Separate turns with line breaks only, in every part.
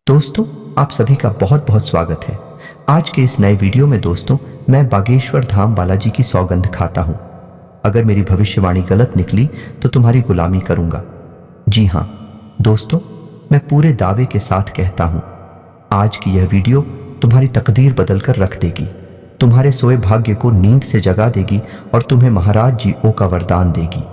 दोस्तों, आप सभी का बहुत बहुत स्वागत है। आज के इस नए वीडियो में दोस्तों, मैं बागेश्वर धाम बालाजी की सौगंध खाता हूँ। अगर मेरी भविष्यवाणी गलत निकली तो तुम्हारी गुलामी करूंगा। जी हाँ दोस्तों, मैं पूरे दावे के साथ कहता हूँ, आज की यह वीडियो तुम्हारी तकदीर बदल कर रख देगी, तुम्हारे सोए भाग्य को नींद से जगा देगी और तुम्हें महाराज जी ओ का वरदान देगी।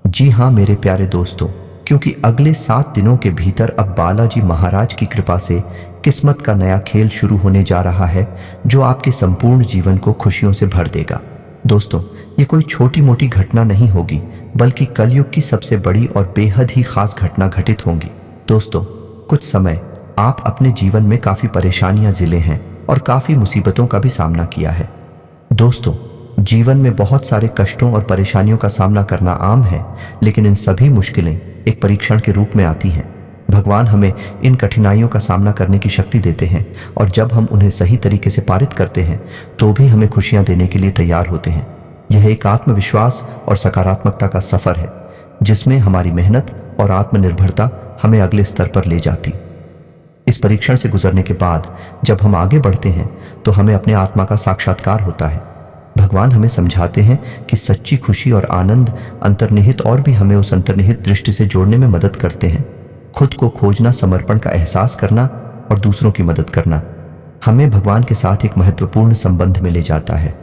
जी हाँ मेरे प्यारे दोस्तों, क्योंकि अगले 7 दिनों के भीतर अब बालाजी महाराज की कृपा से किस्मत का नया खेल शुरू होने जा रहा है, जो आपके संपूर्ण जीवन को खुशियों से भर देगा। दोस्तों, ये कोई छोटी मोटी घटना नहीं होगी, बल्कि कलयुग की सबसे बड़ी और बेहद ही खास घटना घटित होंगी। दोस्तों, कुछ समय आप अपने जीवन में काफी परेशानियां झेले हैं और काफी मुसीबतों का भी सामना किया है। दोस्तों, जीवन में बहुत सारे कष्टों और परेशानियों का सामना करना आम है, लेकिन इन सभी मुश्किलें एक परीक्षण के रूप में आती हैं। भगवान हमें इन कठिनाइयों का सामना करने की शक्ति देते हैं और जब हम उन्हें सही तरीके से पारित करते हैं तो भी हमें खुशियां देने के लिए तैयार होते हैं। यह एक आत्मविश्वास और सकारात्मकता का सफर है, जिसमें हमारी मेहनत और आत्मनिर्भरता हमें अगले स्तर पर ले जाती। इस परीक्षण से गुजरने के बाद जब हम आगे बढ़ते हैं तो हमें अपने आत्मा का साक्षात्कार होता है। भगवान हमें समझाते हैं कि सच्ची खुशी और आनंद अंतर्निहित और भी हमें उस अंतर्निहित दृष्टि से जोड़ने में मदद करते हैं। खुद को खोजना, समर्पण का एहसास करना और दूसरों की मदद करना हमें भगवान के साथ एक महत्वपूर्ण संबंध में ले जाता है।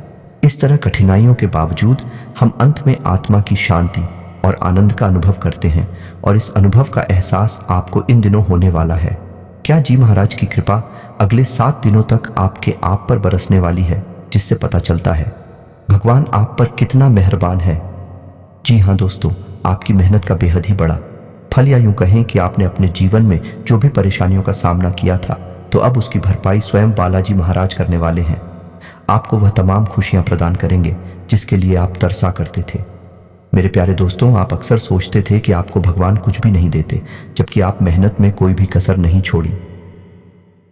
इस तरह कठिनाइयों के बावजूद हम अंत में आत्मा की शांति और आनंद का अनुभव करते हैं और इस अनुभव का एहसास आपको इन दिनों होने वाला है। क्या जी महाराज की कृपा अगले 7 दिनों तक आपके आप पर बरसने वाली है, जिससे पता चलता है भगवान आप पर कितना मेहरबान है। जी हाँ दोस्तों, आपकी मेहनत का बेहद ही बड़ा फल, या यूं कहें कि आपने अपने जीवन में जो भी परेशानियों का सामना किया था, तो अब उसकी भरपाई स्वयं बालाजी महाराज करने वाले हैं। आपको वह तमाम खुशियां प्रदान करेंगे जिसके लिए आप तरसा करते थे। मेरे प्यारे दोस्तों, आप अक्सर सोचते थे कि आपको भगवान कुछ भी नहीं देते, जबकि आप मेहनत में कोई भी कसर नहीं छोड़ी।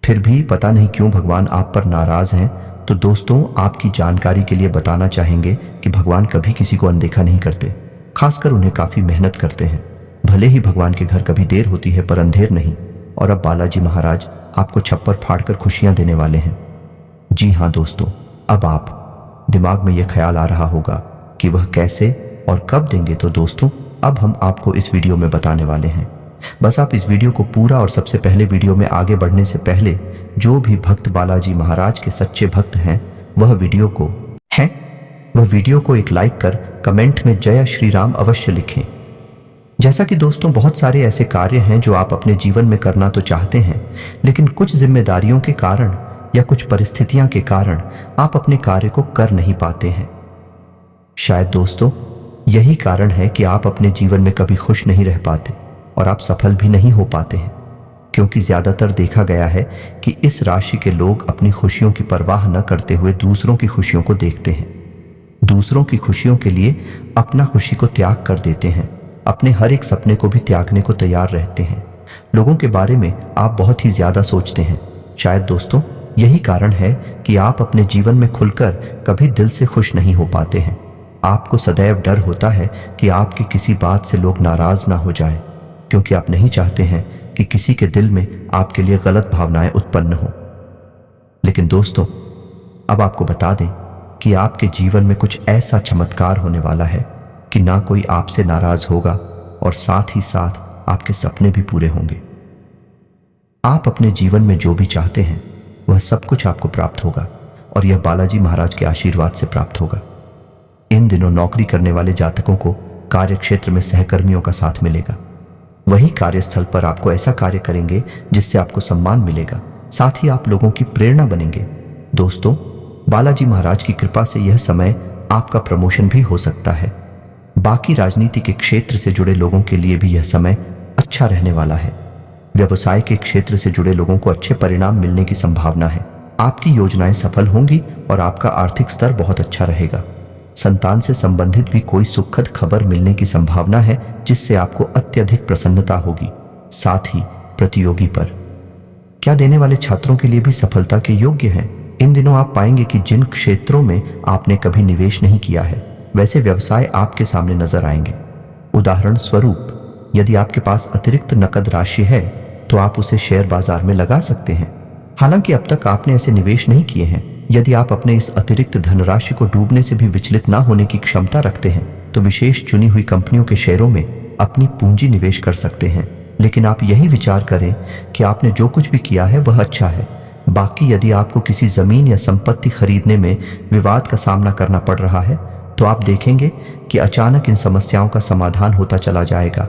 फिर भी पता नहीं क्यों भगवान आप पर नाराज हैं। तो दोस्तों, आपकी जानकारी के लिए बताना चाहेंगे कि भगवान कभी किसी को अनदेखा नहीं करते, खासकर उन्हें काफी मेहनत करते हैं। भले ही भगवान के घर कभी देर होती है, पर अंधेर नहीं। और अब बालाजी महाराज आपको छप्पर फाड़कर खुशियां देने वाले हैं। जी हाँ दोस्तों, अब आप दिमाग में यह ख्याल आ रहा होगा कि वह कैसे और कब देंगे। तो दोस्तों, अब हम आपको इस वीडियो में बताने वाले हैं। बस आप इस वीडियो को पूरा, और सबसे पहले वीडियो में आगे बढ़ने से पहले जो भी भक्त बालाजी महाराज के सच्चे भक्त हैं, वह वीडियो को एक लाइक कर कमेंट में जय श्री राम अवश्य लिखें। जैसा कि दोस्तों, बहुत सारे ऐसे कार्य हैं जो आप अपने जीवन में करना तो चाहते हैं, लेकिन कुछ जिम्मेदारियों के कारण या कुछ परिस्थितियां के कारण आप अपने कार्य को कर नहीं पाते हैं। शायद दोस्तों, यही कारण है कि आप अपने जीवन में कभी खुश नहीं रह पाते और आप सफल भी नहीं हो पाते हैं, क्योंकि ज्यादातर देखा गया है कि इस राशि के लोग अपनी खुशियों की परवाह न करते हुए दूसरों की खुशियों को देखते हैं। दूसरों की खुशियों के लिए अपना खुशी को त्याग कर देते हैं, अपने हर एक सपने को भी त्यागने को तैयार रहते हैं। लोगों के बारे में आप बहुत ही ज्यादा सोचते हैं। शायद दोस्तों, यही कारण है कि आप अपने जीवन में खुलकर कभी दिल से खुश नहीं हो पाते हैं। आपको सदैव डर होता है कि आपकी किसी बात से लोग नाराज ना हो जाएं, क्योंकि आप नहीं चाहते हैं कि किसी के दिल में आपके लिए गलत भावनाएं उत्पन्न हो। लेकिन दोस्तों, अब आपको बता दें कि आपके जीवन में कुछ ऐसा चमत्कार होने वाला है कि ना कोई आपसे नाराज होगा और साथ ही साथ आपके सपने भी पूरे होंगे। आप अपने जीवन में जो भी चाहते हैं वह सब कुछ आपको प्राप्त होगा, और यह बालाजी महाराज के आशीर्वाद से प्राप्त होगा। इन दिनों नौकरी करने वाले जातकों को कार्य क्षेत्र में सहकर्मियों का साथ मिलेगा। वही कार्यस्थल पर आपको ऐसा कार्य करेंगे जिससे आपको सम्मान मिलेगा, साथ ही आप लोगों की प्रेरणा बनेंगे। दोस्तों, बालाजी महाराज की कृपा से यह समय आपका प्रमोशन भी हो सकता है। बाकी राजनीति के क्षेत्र से जुड़े लोगों के लिए भी यह समय अच्छा रहने वाला है। व्यवसाय के क्षेत्र से जुड़े लोगों को अच्छे परिणाम मिलने की संभावना है। आपकी योजनाएं सफल होंगी और आपका आर्थिक स्तर बहुत अच्छा रहेगा। संतान से संबंधित भी कोई सुखद खबर मिलने की संभावना है, जिससे आपको अत्यधिक प्रसन्नता होगी। साथ ही प्रतियोगी पर क्या देने वाले छात्रों के लिए भी सफलता के योग्य हैं। इन दिनों आप पाएंगे कि जिन क्षेत्रों में आपने कभी निवेश नहीं किया है, वैसे व्यवसाय आपके सामने नजर आएंगे। उदाहरण स्वरूप, यदि आपके पास अतिरिक्त नकद राशि है तो आप उसे शेयर बाजार में लगा सकते हैं। हालांकि अब तक आपने ऐसे निवेश नहीं किए हैं। यदि आप अपने इस अतिरिक्त धनराशि को डूबने से भी विचलित ना होने की क्षमता रखते हैं तो विशेष चुनी हुई कंपनियों के शेयरों में अपनी पूंजी निवेश कर सकते हैं। लेकिन आप यही विचार करें कि आपने जो कुछ भी किया है वह अच्छा है। बाकी यदि आपको किसी जमीन या संपत्ति खरीदने में विवाद का सामना करना पड़ रहा है तो आप देखेंगे कि अचानक इन समस्याओं का समाधान होता चला जाएगा।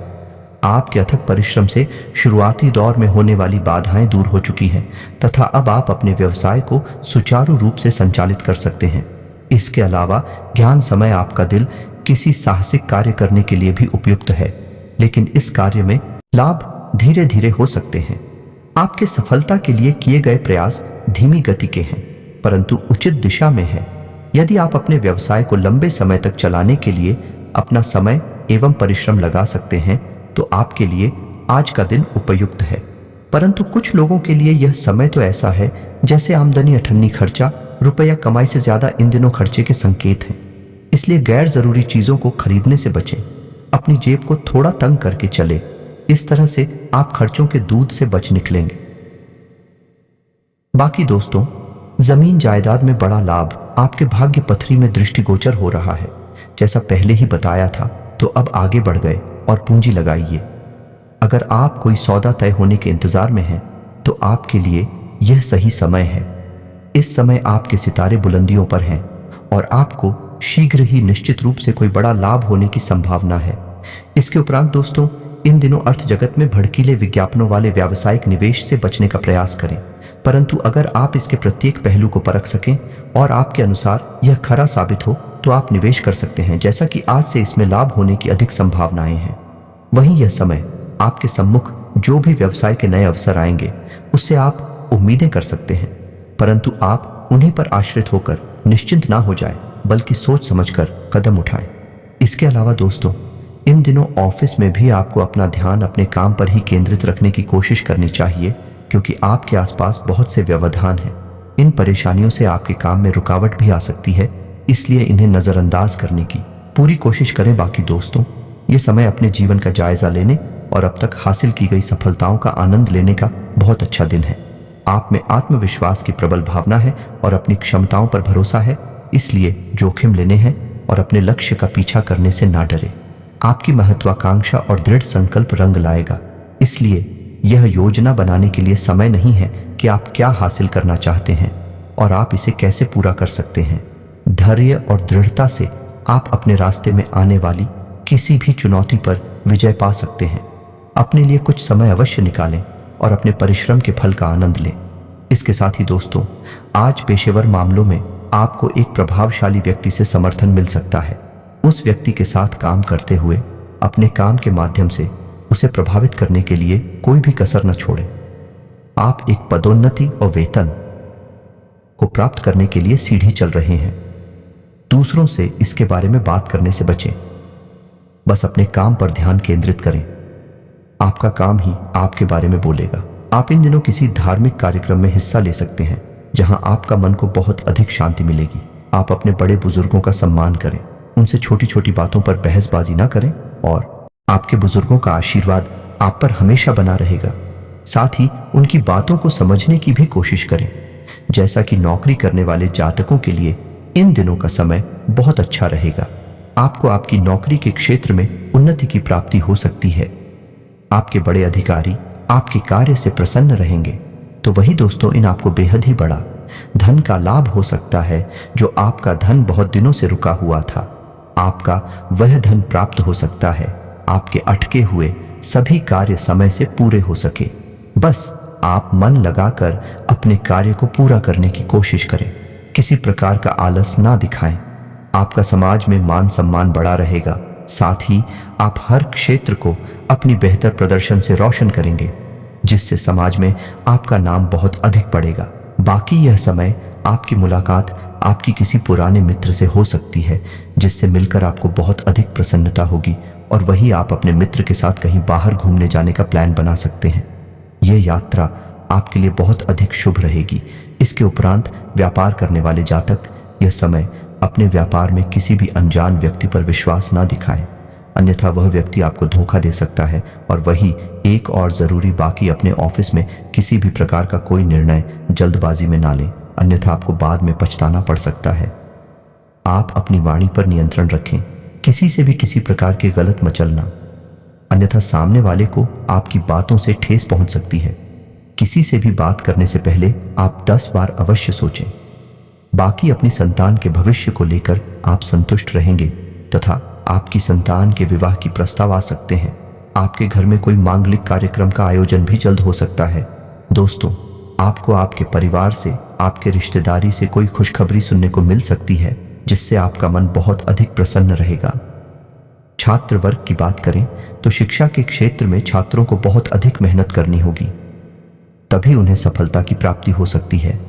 आपके अथक परिश्रम से शुरुआती दौर में होने वाली बाधाएं दूर हो चुकी हैं तथा अब आप अपने व्यवसाय को सुचारू रूप से संचालित कर सकते हैं। इसके अलावा ज्ञान समय आपका दिल किसी साहसिक कार्य करने के लिए भी उपयुक्त है, लेकिन इस कार्य में लाभ धीरे धीरे हो सकते हैं। आपके सफलता के लिए किए गए प्रयास धीमी गति के हैं परंतु उचित दिशा में है। यदि आप अपने व्यवसाय को लंबे समय तक चलाने के लिए अपना समय एवं परिश्रम लगा सकते हैं तो आपके लिए आज का दिन उपयुक्त है। परंतु कुछ लोगों के लिए यह समय तो ऐसा है जैसे आमदनी अठन्नी खर्चा, रुपया कमाई से ज्यादा इन दिनों खर्चे के संकेत हैं। इसलिए गैर जरूरी चीजों को खरीदने से बचें। अपनी जेब को थोड़ा तंग करके चले। इस तरह से आप खर्चों के दूध से बच निकलेंगे। बाकी दोस्तों, जमीन जायदाद में बड़ा लाभ आपके भाग्य पथरी में दृष्टिगोचर हो रहा है। जैसा पहले ही बताया था तो अब आगे बढ़ गए और पूंजी लगाइए। अगर आप कोई सौदा तय होने के इंतजार में हैं तो आपके लिए यह सही समय है। इस समय आपके सितारे बुलंदियों पर हैं और आपको शीघ्र ही निश्चित रूप से कोई बड़ा लाभ होने की संभावना है। इसके उपरांत दोस्तों, इन दिनों अर्थ जगत में भड़कीले विज्ञापनों वाले व्यावसायिक निवेश से बचने का प्रयास करें। परंतु अगर आप इसके प्रत्येक पहलू को परख सकें और आपके अनुसार यह खरा साबित हो तो आप निवेश कर सकते हैं, जैसा कि आज से इसमें लाभ होने की अधिक संभावनाएं हैं। वहीं यह समय आपके सम्मुख जो भी व्यवसाय के नए अवसर आएंगे उससे आप उम्मीदें कर सकते हैं, परंतु आप उन्हीं पर आश्रित होकर निश्चिंत ना हो जाएं, बल्कि सोच समझकर कदम उठाएं। इसके अलावा दोस्तों, इन दिनों ऑफिस में भी आपको अपना ध्यान अपने काम पर ही केंद्रित रखने की कोशिश करनी चाहिए, क्योंकि आपके आसपास बहुत से व्यवधान हैं। इन परेशानियों से आपके काम में रुकावट भी आ सकती है, इसलिए इन्हें नजरअंदाज करने की पूरी कोशिश करें। बाकी दोस्तों, ये समय अपने जीवन का जायजा लेने और अब तक हासिल की गई सफलताओं का आनंद लेने का बहुत अच्छा दिन है। आप में आत्मविश्वास की प्रबल भावना है और अपनी क्षमताओं पर भरोसा है, इसलिए जोखिम लेने हैं और अपने लक्ष्य का पीछा करने से ना डरे। आपकी महत्वाकांक्षा और दृढ़ संकल्प रंग लाएगा, इसलिए यह योजना बनाने के लिए समय नहीं है कि आप क्या हासिल करना चाहते हैं और आप इसे कैसे पूरा कर सकते हैं। धैर्य और दृढ़ता से आप अपने रास्ते में आने वाली किसी भी चुनौती पर विजय पा सकते हैं। अपने लिए कुछ समय अवश्य निकालें और अपने परिश्रम के फल का आनंद लें। इसके साथ ही दोस्तों, आज पेशेवर मामलों में आपको एक प्रभावशाली व्यक्ति से समर्थन मिल सकता है। उस व्यक्ति के साथ काम करते हुए अपने काम के माध्यम से उसे प्रभावित करने के लिए कोई भी कसर न छोड़ें। आप एक पदोन्नति और वेतन को प्राप्त करने के लिए सीढ़ी चल रहे हैं। दूसरों से इसके बारे में बात करने से बचें। बस अपने काम पर ध्यान केंद्रित करें। आपका काम ही आपके बारे में बोलेगा। आप इन दिनों किसी धार्मिक कार्यक्रम में हिस्सा ले सकते हैं जहां आपका मन को बहुत अधिक शांति मिलेगी। आप अपने बड़े बुजुर्गों का सम्मान करें, उनसे छोटी छोटी बातों पर बहसबाजी ना करें और आपके बुजुर्गों का आशीर्वाद आप पर हमेशा बना रहेगा। साथ ही उनकी बातों को समझने की भी कोशिश करें। जैसा कि नौकरी करने वाले जातकों के लिए इन दिनों का समय बहुत अच्छा रहेगा। आपको आपकी नौकरी के क्षेत्र में उन्नति की प्राप्ति हो सकती है। आपके बड़े अधिकारी आपके कार्य से प्रसन्न रहेंगे। तो वही दोस्तों, इन आपको बेहद ही बड़ा धन का लाभ हो सकता है। जो आपका धन बहुत दिनों से रुका हुआ था, आपका वह धन प्राप्त हो सकता है। आपके अटके हुए सभी कार्य समय से पूरे हो सके। बस आप मन लगाकर अपने कार्य को पूरा करने की कोशिश करें। किसी प्रकार का आलस ना दिखाएं। आपका समाज में मान सम्मान बढ़ा रहेगा। साथ ही आप हर क्षेत्र को अपनी बेहतर प्रदर्शन से रोशन करेंगे, जिससे समाज में आपका नाम बहुत अधिक बढ़ेगा। बाकी यह समय आपकी मुलाकात आपकी किसी पुराने मित्र से हो सकती है, जिससे मिलकर आपको बहुत अधिक प्रसन्नता होगी और वही आप अपने मित्र के साथ कहीं बाहर घूमने जाने का प्लान बना सकते हैं। यह यात्रा आपके लिए बहुत अधिक शुभ रहेगी। इसके उपरांत व्यापार करने वाले जातक यह समय अपने व्यापार में किसी भी अनजान व्यक्ति पर विश्वास ना दिखाएं। अन्यथा वह व्यक्ति आपको धोखा दे सकता है। और वही एक और ज़रूरी बाकी, अपने ऑफिस में किसी भी प्रकार का कोई निर्णय जल्दबाजी में ना लें, अन्यथा आपको बाद में पछताना पड़ सकता है। आप अपनी वाणी पर नियंत्रण रखें, किसी से भी किसी प्रकार की गलत मचलना, अन्यथा सामने वाले को आपकी बातों से ठेस पहुंच सकती है। किसी से भी बात करने से पहले आप 10 बार अवश्य सोचें। बाकी अपनी संतान के भविष्य को लेकर आप संतुष्ट रहेंगे तथा आपकी संतान के विवाह की प्रस्ताव आ सकते हैं। आपके घर में कोई मांगलिक कार्यक्रम का आयोजन भी जल्द हो सकता है। दोस्तों, आपको आपके परिवार से, आपके रिश्तेदारी से कोई खुशखबरी सुनने को मिल सकती है, जिससे आपका मन बहुत अधिक प्रसन्न रहेगा। छात्र वर्ग की बात करें तो शिक्षा के क्षेत्र में छात्रों को बहुत अधिक मेहनत करनी होगी, तभी उन्हें सफलता की प्राप्ति हो सकती है।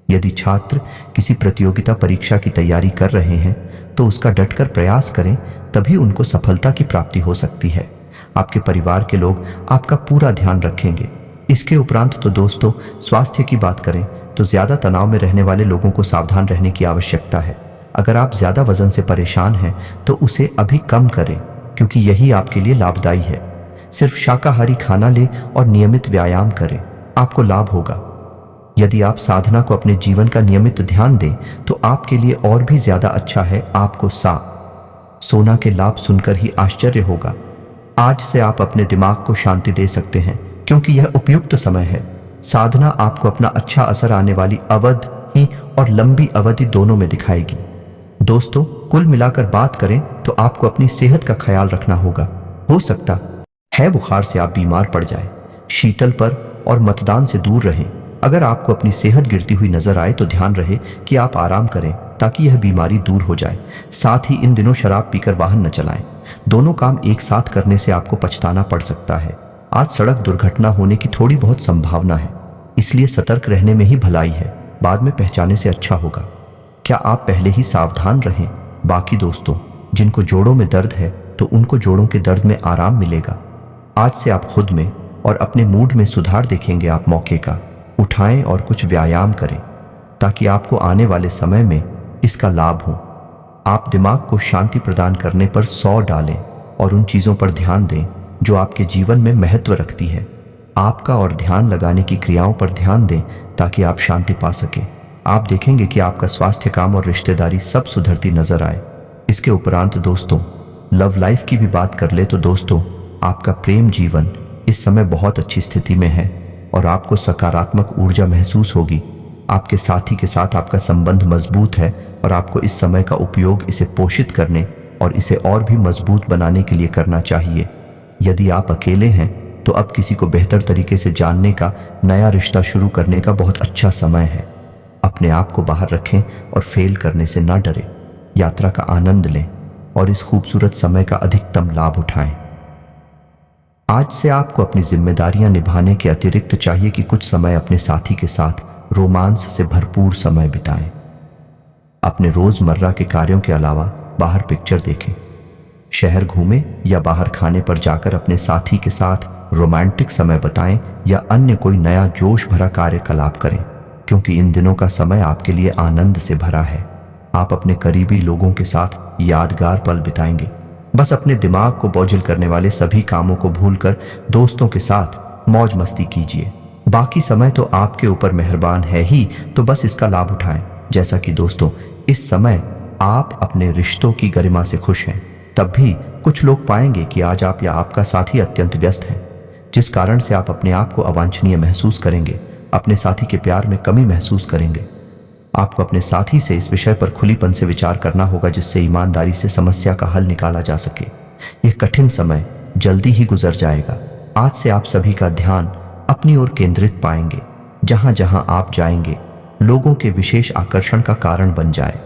यदि छात्र किसी प्रतियोगिता परीक्षा की तैयारी कर रहे हैं तो उसका डटकर प्रयास करें, तभी उनको सफलता की प्राप्ति हो सकती है। आपके परिवार के लोग आपका पूरा ध्यान रखेंगे। इसके उपरांत तो दोस्तों, स्वास्थ्य की बात करें तो ज्यादा तनाव में रहने वाले लोगों को सावधान रहने की आवश्यकता है। अगर आप ज्यादा वजन से परेशान हैं तो उसे अभी कम करें, क्योंकि यही आपके लिए लाभदायी है। सिर्फ शाकाहारी खाना लें और नियमित व्यायाम करें, आपको लाभ होगा। यदि आप साधना को अपने जीवन का नियमित ध्यान दें तो आपके लिए और भी ज्यादा अच्छा है। आपको सोना के लाभ सुनकर ही आश्चर्य होगा। आज से आप अपने दिमाग को शांति दे सकते हैं, क्योंकि यह उपयुक्त समय है। साधना आपको अपना अच्छा असर आने वाली अवधि और लंबी अवधि दोनों में दिखाएगी। दोस्तों, कुल मिलाकर बात करें तो आपको अपनी सेहत का ख्याल रखना होगा। हो सकता है बुखार से आप बीमार पड़ जाए। शीतल पर और मतदान से दूर रहें। अगर आपको अपनी सेहत गिरती हुई नजर आए तो ध्यान रहे कि आप आराम करें, ताकि यह बीमारी दूर हो जाए। साथ ही इन दिनों शराब पीकर वाहन न चलाएं। दोनों काम एक साथ करने से आपको पछताना पड़ सकता है। आज सड़क दुर्घटना होने की थोड़ी बहुत संभावना है, इसलिए सतर्क रहने में ही भलाई है। बाद में पहचाने से अच्छा होगा। क्या आप पहले ही सावधान रहें। बाकी दोस्तों, जिनको जोड़ों में दर्द है तो उनको जोड़ों के दर्द में आराम मिलेगा। आज से आप खुद में और अपने मूड में सुधार देखेंगे। आप मौके का उठाएं और कुछ व्यायाम करें, ताकि आपको आने वाले समय में इसका लाभ हो। आप दिमाग को शांति प्रदान करने पर 100 डालें और उन चीज़ों पर ध्यान दें जो आपके जीवन में महत्व रखती है। आपका और ध्यान लगाने की क्रियाओं पर ध्यान दें ताकि आप शांति पा सकें। आप देखेंगे कि आपका स्वास्थ्य, काम और रिश्तेदारी सब सुधरती नजर आए। इसके उपरांत दोस्तों, लव लाइफ की भी बात कर ले तो दोस्तों, आपका प्रेम जीवन इस समय बहुत अच्छी स्थिति में है और आपको सकारात्मक ऊर्जा महसूस होगी। आपके साथी के साथ आपका संबंध मजबूत है और आपको इस समय का उपयोग इसे पोषित करने और इसे और भी मजबूत बनाने के लिए करना चाहिए। यदि आप अकेले हैं तो अब किसी को बेहतर तरीके से जानने का, नया रिश्ता शुरू करने का बहुत अच्छा समय है। अपने आप को बाहर रखें और फेल करने से ना डरें। यात्रा का आनंद लें और इस खूबसूरत समय का अधिकतम लाभ उठाएं। आज से आपको अपनी जिम्मेदारियां निभाने के अतिरिक्त चाहिए कि कुछ समय अपने साथी के साथ रोमांस से भरपूर समय बिताएं। अपने रोजमर्रा के कार्यों के अलावा बाहर पिक्चर देखें, शहर घूमें या बाहर खाने पर जाकर अपने साथी के साथ रोमांटिक समय बिताएं या अन्य कोई नया जोश भरा कार्यकलाप करें, क्योंकि इन दिनों का समय आपके लिए आनंद से भरा है। आप अपने करीबी लोगों के साथ यादगार पल बिताएंगे। बस अपने दिमाग को बोझिल करने वाले सभी कामों को भूलकर दोस्तों के साथ मौज मस्ती कीजिए। बाकी समय तो आपके ऊपर मेहरबान है ही, तो बस इसका लाभ उठाएं। जैसा कि दोस्तों, इस समय आप अपने रिश्तों की गरिमा से खुश हैं, तब भी कुछ लोग पाएंगे कि आज आप या आपका साथी अत्यंत व्यस्त है, जिस कारण से आप अपने आप को अवांछनीय महसूस करेंगे। अपने साथी के प्यार में कमी महसूस करेंगे। आपको अपने साथी से इस विषय पर खुलीपन से विचार करना होगा, जिससे ईमानदारी से समस्या का हल निकाला जा सके। यह कठिन समय जल्दी ही गुजर जाएगा। आज से आप सभी का ध्यान अपनी ओर केंद्रित पाएंगे। जहां जहां आप जाएंगे, लोगों के विशेष आकर्षण का कारण बन जाए।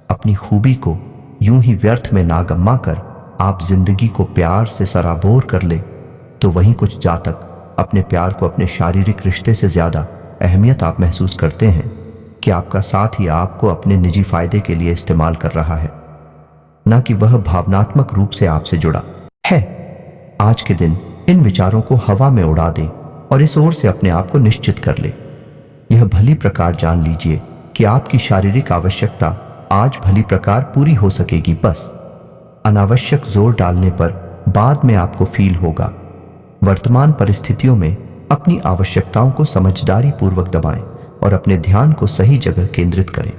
अपनी खूबी को यूं ही व्यर्थ में ना गम्मा कर आप जिंदगी को प्यार से सराबोर कर ले, तो वहीं कुछ जातक अपने प्यार को अपने शारीरिक रिश्ते से ज्यादा अहमियत आप महसूस करते हैं कि आपका साथ ही आपको अपने निजी फायदे के लिए इस्तेमाल कर रहा है, ना कि वह भावनात्मक रूप से आपसे जुड़ा है। आज के दिन इन विचारों को हवा में उड़ा दें और इस ओर से अपने आप को निश्चित कर ले। यह भली प्रकार जान लीजिए कि आपकी शारीरिक आवश्यकता आज भली प्रकार पूरी हो सकेगी। बस अनावश्यक जोर डालने पर बाद में आपको फील होगा। वर्तमान परिस्थितियों में अपनी आवश्यकताओं को समझदारी पूर्वक दबाएं और अपने ध्यान को सही जगह केंद्रित करें।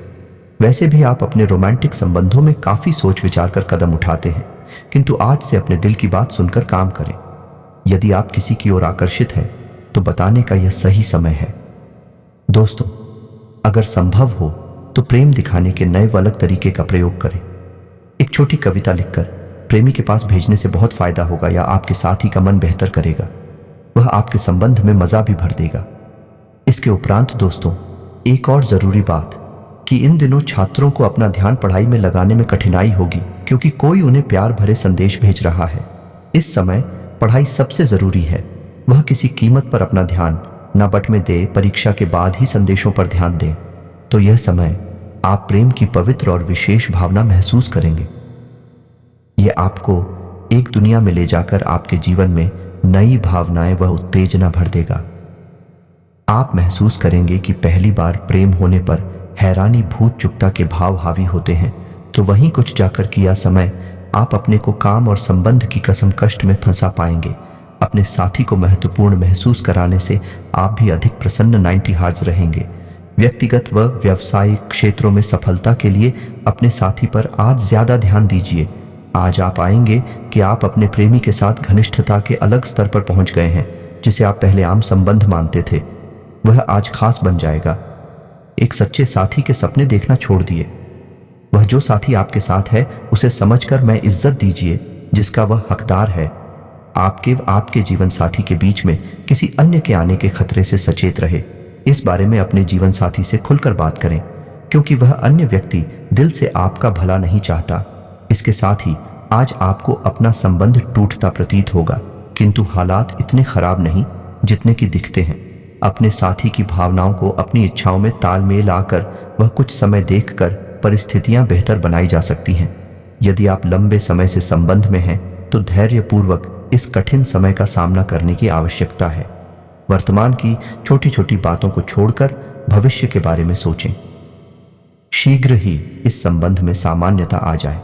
वैसे भी आप अपने रोमांटिक संबंधों में काफी सोच विचार कर कदम उठाते हैं, किंतु आज से अपने दिल की बात सुनकर काम करें। यदि आप किसी की ओर आकर्षित हैं तो बताने का यह सही समय है। दोस्तों, अगर संभव हो तो प्रेम दिखाने के नए व अलग तरीके का प्रयोग करें। एक छोटी कविता लिखकर प्रेमी के पास भेजने से बहुत फायदा होगा या आपके साथी का मन बेहतर करेगा। वह आपके संबंध में मजा भी भर देगा। इसके उपरांत दोस्तों, एक और जरूरी बात कि इन दिनों छात्रों को अपना ध्यान पढ़ाई में लगाने में कठिनाई होगी, क्योंकि कोई उन्हें प्यार भरे संदेश भेज रहा है। इस समय पढ़ाई सबसे जरूरी है। वह किसी कीमत पर अपना ध्यान न बटने दे, परीक्षा के बाद ही संदेशों पर ध्यान दें। तो यह समय आप प्रेम की पवित्र और विशेष भावना महसूस करेंगे। यह आपको एक दुनिया में ले जाकर आपके जीवन में नई भावनाएं व उत्तेजना भर देगा। आप महसूस करेंगे कि पहली बार प्रेम होने पर हैरानी, भूत चुकता के भाव हावी होते हैं, तो वहीं कुछ जाकर किया समय आप अपने को काम और संबंध की कसम कष्ट में फंसा पाएंगे। अपने साथी को महत्वपूर्ण महसूस कराने से आप भी अधिक प्रसन्न 90 हार्ज रहेंगे। व्यक्तिगत व व्यावसायिक क्षेत्रों में सफलता के लिए अपने साथी पर आज ज्यादा ध्यान दीजिए। आज आप पाएंगे कि आप अपने प्रेमी के साथ घनिष्ठता के अलग स्तर पर पहुंच गए हैं। जिसे आप पहले आम संबंध मानते थे, वह आज खास बन जाएगा। एक सच्चे साथी के सपने देखना छोड़ दिए। वह जो साथी आपके साथ है उसे समझकर मैं इज्जत दीजिए जिसका वह हकदार है। आपके जीवन साथी के बीच में किसी अन्य के आने के खतरे से सचेत रहे। इस बारे में अपने जीवन साथी से खुलकर बात करें, क्योंकि वह अन्य व्यक्ति दिल से आपका भला नहीं चाहता। इसके साथ ही आज आपको अपना संबंध टूटता प्रतीत होगा, किंतु हालात इतने खराब नहीं जितने कि दिखते हैं। अपने साथी की भावनाओं को अपनी इच्छाओं में तालमेल आकर वह कुछ समय देखकर परिस्थितियां बेहतर बनाई जा सकती हैं। यदि आप लंबे समय से संबंध में हैं तो धैर्यपूर्वक इस कठिन समय का सामना करने की आवश्यकता है। वर्तमान की छोटी छोटी बातों को छोड़कर भविष्य के बारे में सोचें। शीघ्र ही इस संबंध में सामान्यता आ जाए।